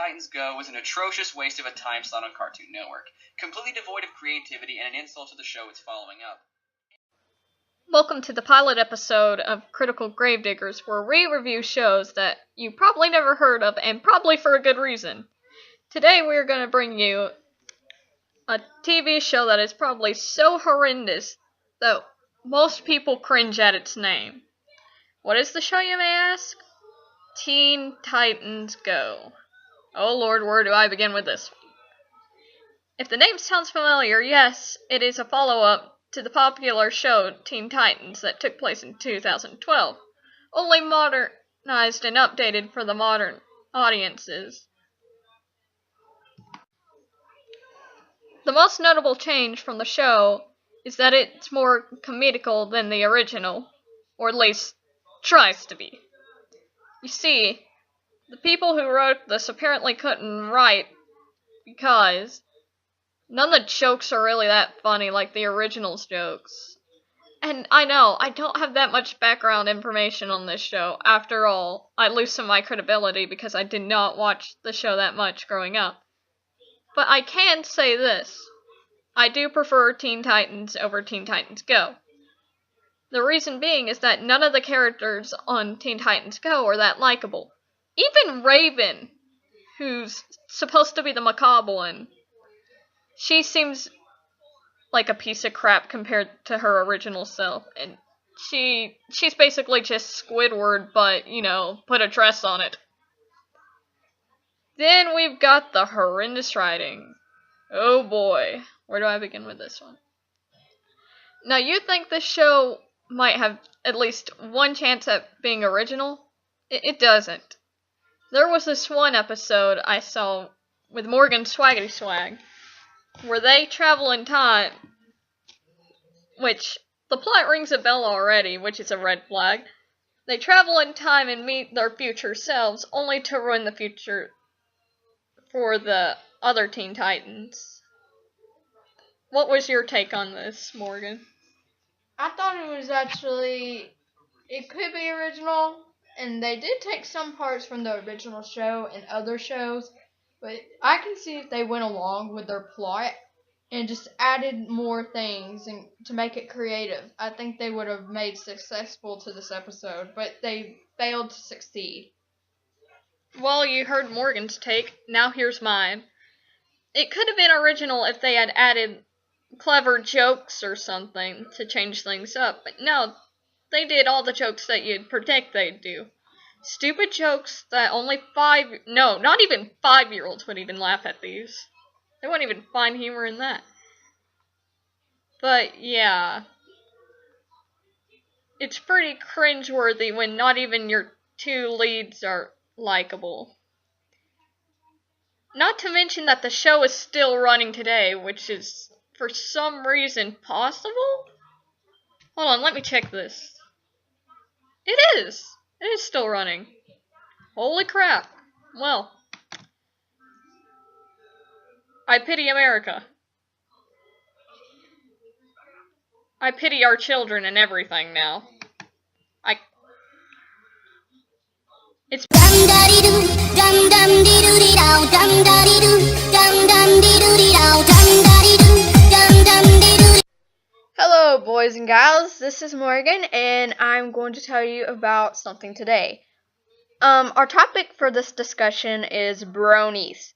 Titans Go was an atrocious waste of a time slot on Cartoon Network, completely devoid of creativity and an insult to the show it's following up. Welcome to the pilot episode of Critical Gravediggers, where we review shows that you probably never heard of, and probably for a good reason. Today we're going to bring you a TV show that is probably so horrendous that most people cringe at its name. What is the show, you may ask? Teen Titans Go. Oh Lord, where do I begin with this? If the name sounds familiar, yes, it is a follow-up to the popular show Teen Titans that took place in 2012, only modernized and updated for the modern audiences. The most notable change from the show is that it's more comedical than the original, or at least tries to be. You see, the people who wrote this apparently couldn't write because none of the jokes are really that funny like the original's jokes. And I know, I don't have that much background information on this show. After all, I lose some of my credibility because I did not watch the show that much growing up. But I can say this. I do prefer Teen Titans over Teen Titans Go. The reason being is that none of the characters on Teen Titans Go are that likable. Even Raven, who's supposed to be the macabre one, she seems like a piece of crap compared to her original self, and she's basically just Squidward, but, put a dress on it. Then we've got the horrendous writing. Oh boy, where do I begin with this one? Now, you think this show might have at least one chance at being original? It doesn't. There was this one episode I saw with Morgan Swaggity Swag, where they travel in time, which the plot rings a bell already, which is a red flag. They travel in time and meet their future selves, only to ruin the future for the other Teen Titans. What was your take on this, Morgan? I thought it could be original, and they did take some parts from the original show and other shows, but I can see if they went along with their plot and just added more things and to make it creative. I think they would have made successful to this episode, but they failed to succeed. Well, you heard Morgan's take. Now here's mine. It could have been original if they had added clever jokes or something to change things up, but no, they did all the jokes that you'd predict they'd do. Stupid jokes that only not even 5-year-olds would even laugh at these. They wouldn't even find humor in that. But yeah, it's pretty cringeworthy when not even your two leads are likable. Not to mention that the show is still running today, which is, for some reason, possible? Hold on, let me check this. It is! It is still running. Holy crap. Well, I pity America. I pity our children and everything now. It's Hello, boys and gals. This is Morgan, and I'm going to tell you about something today. Our topic for this discussion is bronies.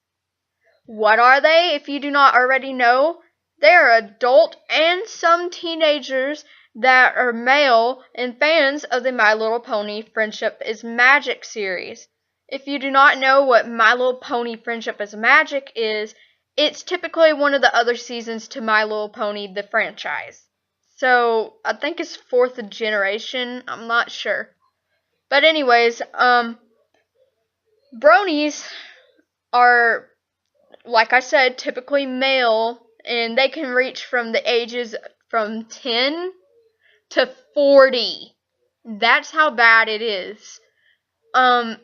What are they, if you do not already know? They are adult and some teenagers that are male and fans of the My Little Pony Friendship is Magic series. If you do not know what My Little Pony Friendship is Magic is, it's typically one of the other seasons to My Little Pony, the franchise. So, I think it's 4th generation, I'm not sure. But anyways, bronies are, like I said, typically male, and they can reach from the ages from 10 to 40. That's how bad it is. I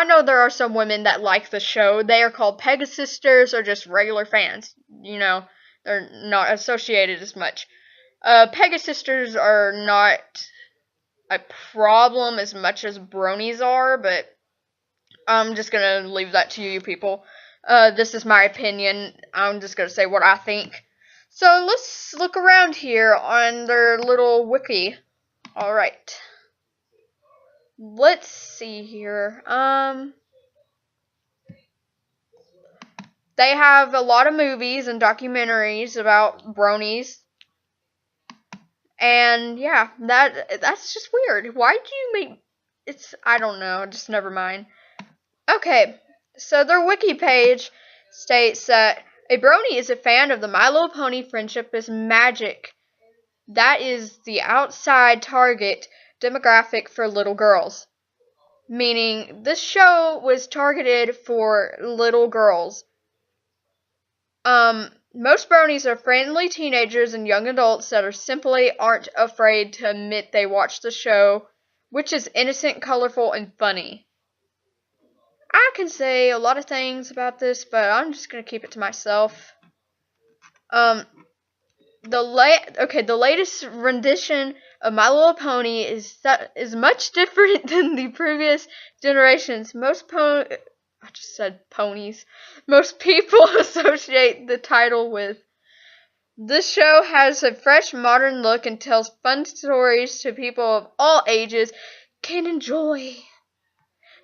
know there are some women that like the show. They are called Pegasisters or just regular fans. They're not associated as much. Pegasisters are not a problem as much as bronies are, but I'm just gonna leave that to you people. This is my opinion. I'm just gonna say what I think. So let's look around here on their little wiki. Alright. Let's see here. They have a lot of movies and documentaries about bronies. And yeah, that's just weird. Why do you make I don't know, just never mind. Okay, so their wiki page states that a brony is a fan of the My Little Pony Friendship is Magic. That is the outside target demographic for little girls. Meaning, this show was targeted for little girls. Most bronies are friendly teenagers and young adults that are simply aren't afraid to admit they watch the show, which is innocent, colorful, and funny. I can say a lot of things about this, but I'm just gonna keep it to myself. The latest rendition of My Little Pony is much different than the previous generations. I just said ponies. Most people associate the title with. This show has a fresh, modern look and tells fun stories to people of all ages can enjoy.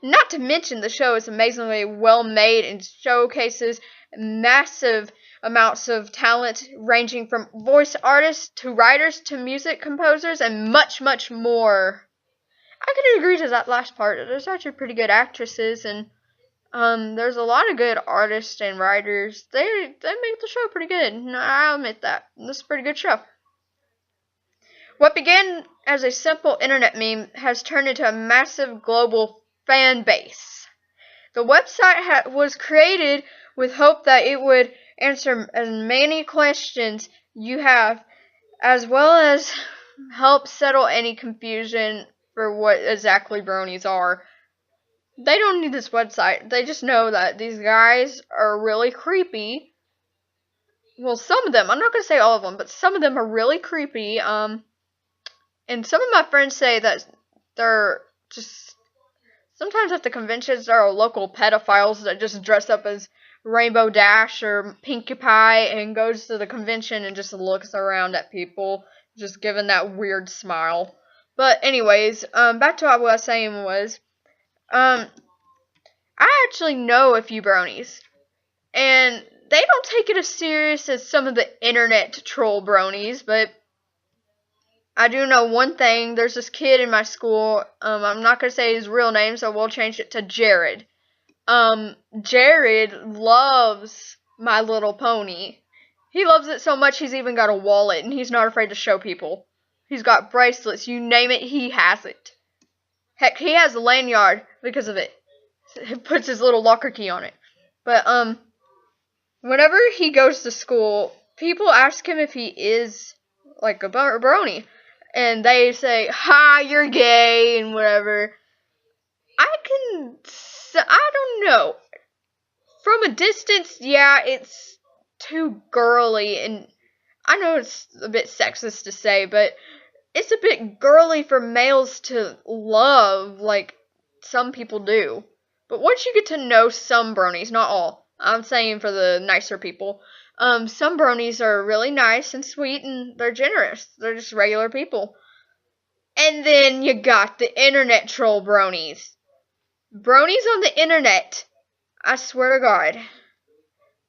Not to mention, the show is amazingly well made and showcases massive amounts of talent ranging from voice artists to writers to music composers and much, much more. I can agree to that last part. There's actually pretty good actresses and there's a lot of good artists and writers. They make the show pretty good. I'll admit that. This is a pretty good show. What began as a simple internet meme has turned into a massive global fan base. The website was created with hope that it would answer as many questions you have, as well as help settle any confusion for what exactly bronies are. They don't need this website. They just know that these guys are really creepy. Well, some of them. I'm not going to say all of them, but some of them are really creepy. And some of my friends say that they're just... Sometimes at the conventions, there are local pedophiles that just dress up as Rainbow Dash or Pinkie Pie and goes to the convention and just looks around at people, just giving that weird smile. But anyways, back to what I was saying was, I actually know a few bronies, and they don't take it as serious as some of the internet troll bronies, but I do know one thing. There's this kid in my school, I'm not going to say his real name, so we'll change it to Jared. Jared loves My Little Pony. He loves it so much he's even got a wallet, and he's not afraid to show people. He's got bracelets, you name it, he has it. Heck, he has a lanyard because of it. He puts his little locker key on it. But, whenever he goes to school, people ask him if he is, like, a brony. And they say, ha, you're gay, and whatever. I don't know. From a distance, yeah, it's too girly, and I know it's a bit sexist to say, but it's a bit girly for males to love, like some people do. But once you get to know some bronies, not all, I'm saying for the nicer people, some bronies are really nice and sweet, and they're generous. They're just regular people. And then you got the internet troll bronies. Bronies on the internet. I swear to God.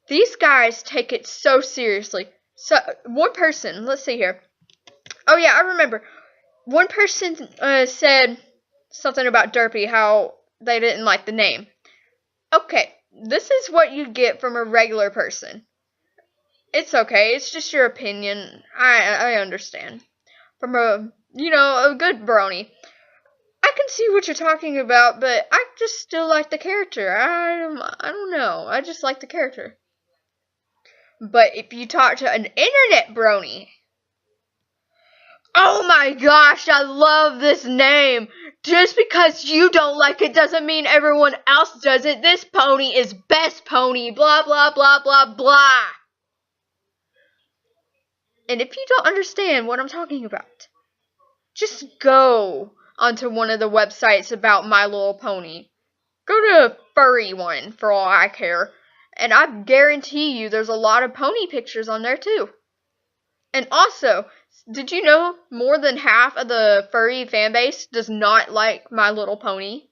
These guys take it so seriously. So, one person, let's see here. Oh yeah, I remember. One person said something about Derpy, how they didn't like the name. Okay, this is what you get from a regular person. It's okay, it's just your opinion. I understand. From a good brony. I can see what you're talking about, but I just still like the character. I don't know. I just like the character. But if you talk to an internet brony, oh my gosh, I love this name. Just because you don't like it doesn't mean everyone else does it. This pony is best pony. Blah, blah, blah, blah, blah. And if you don't understand what I'm talking about, just go onto one of the websites about My Little Pony. Go to a furry one for all I care. And I guarantee you there's a lot of pony pictures on there too. And also, did you know more than half of the furry fan base does not like My Little Pony?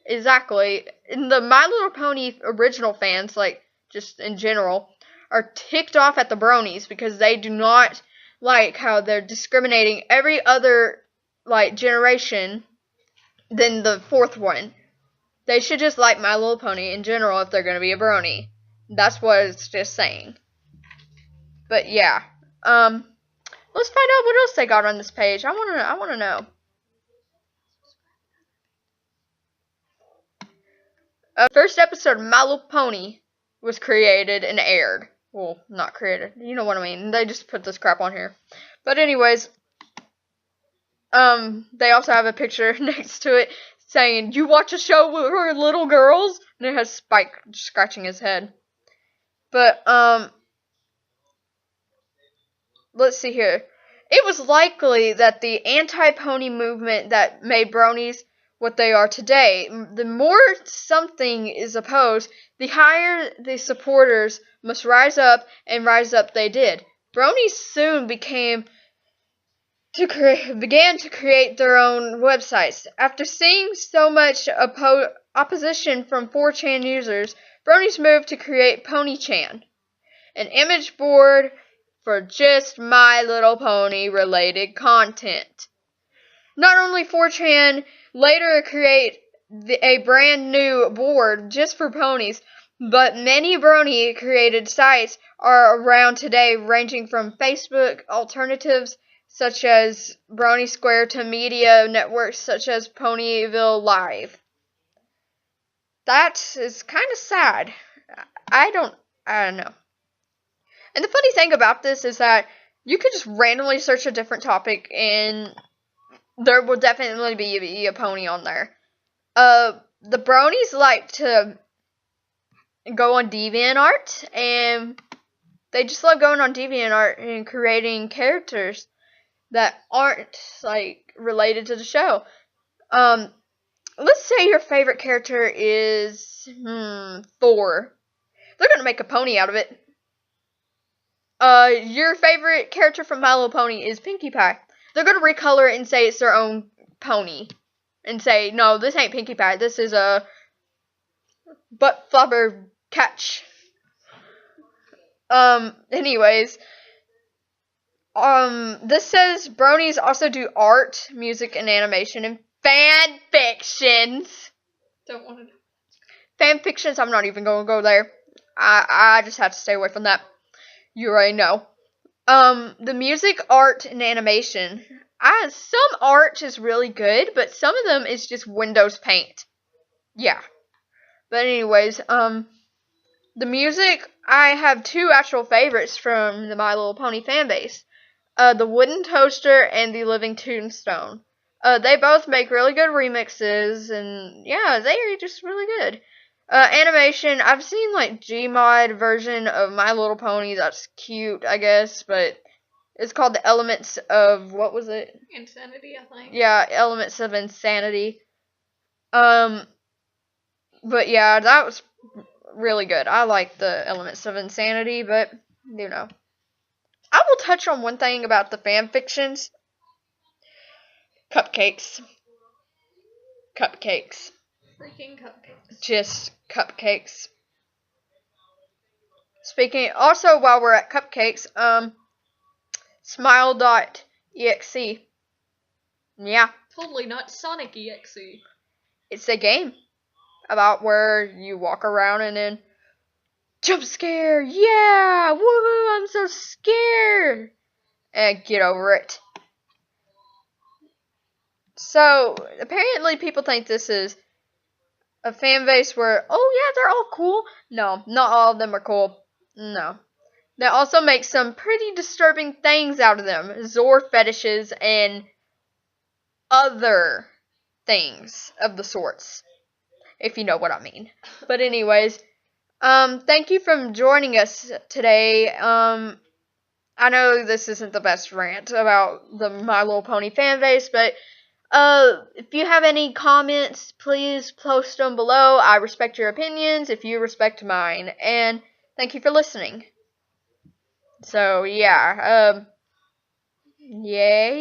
Exactly. And the My Little Pony original fans, like, just in general, are ticked off at the bronies because they do not like how they're discriminating every other, like, generation than the fourth one. They should just like My Little Pony in general if they're going to be a brony. That's what it's just saying. But yeah. Let's find out what else they got on this page. I want to know. First episode of My Little Pony was created and aired. Well, not created. You know what I mean. They just put this crap on here. But anyways, they also have a picture next to it saying, "You watch a show with little girls?" And it has Spike scratching his head. But, let's see here. It was likely that the anti-pony movement that made bronies what they are today. The more something is opposed, the higher the supporters must rise up, and rise up they did. Bronies soon began to create their own websites. After seeing so much opposition from 4chan users, bronies moved to create PonyChan, an image board for just My Little Pony related content. Not only 4chan later create a brand new board just for ponies, but many brony created sites are around today, ranging from Facebook alternatives such as Brony Square to media networks such as Ponyville Live. That is kind of sad. I don't know. And the funny thing about this is that you could just randomly search a different topic and there will definitely be a pony on there. The bronies like to go on DeviantArt, and they just love going on DeviantArt and creating characters that aren't, like, related to the show. Let's say your favorite character is, Thor. They're gonna make a pony out of it. Your favorite character from My Little Pony is Pinkie Pie. They're gonna recolor it and say it's their own pony. And say, no, this ain't Pinkie Pie, this is a butt flubber catch. Anyways. This says bronies also do art, music, and animation, and fan fictions. Don't want to know. Fan fictions, I'm not even gonna go there. I just have to stay away from that. You already know. The music, art, and animation. Some art is really good, but some of them is just Windows Paint. Yeah. But anyways, the music, I have two actual favorites from the My Little Pony fan base. The Wooden Toaster and the Living Tombstone. They both make really good remixes, and yeah, they are just really good. Animation, I've seen like Gmod version of My Little Pony, that's cute, I guess, but it's called the Elements of, what was it? Insanity, I think. Yeah, Elements of Insanity. But yeah, that was really good. I like the Elements of Insanity, but, you know. I will touch on one thing about the fan fictions. Cupcakes. Cupcakes. Freaking cupcakes. Just cupcakes. Speaking, also while we're at cupcakes, Smile.exe. Yeah. Totally not Sonic EXE. It's a game about where you walk around and then jump scare, yeah, woohoo, I'm so scared, and get over it. So, apparently people think this is a fan base where, oh yeah, they're all cool. No, not all of them are cool. No. They also make some pretty disturbing things out of them. Zor fetishes and other things of the sorts. If you know what I mean. But anyways, thank you for joining us today. I know this isn't the best rant about the My Little Pony fan base, but If you have any comments, please post them below. I respect your opinions if you respect mine. And thank you for listening. So, yeah, yay.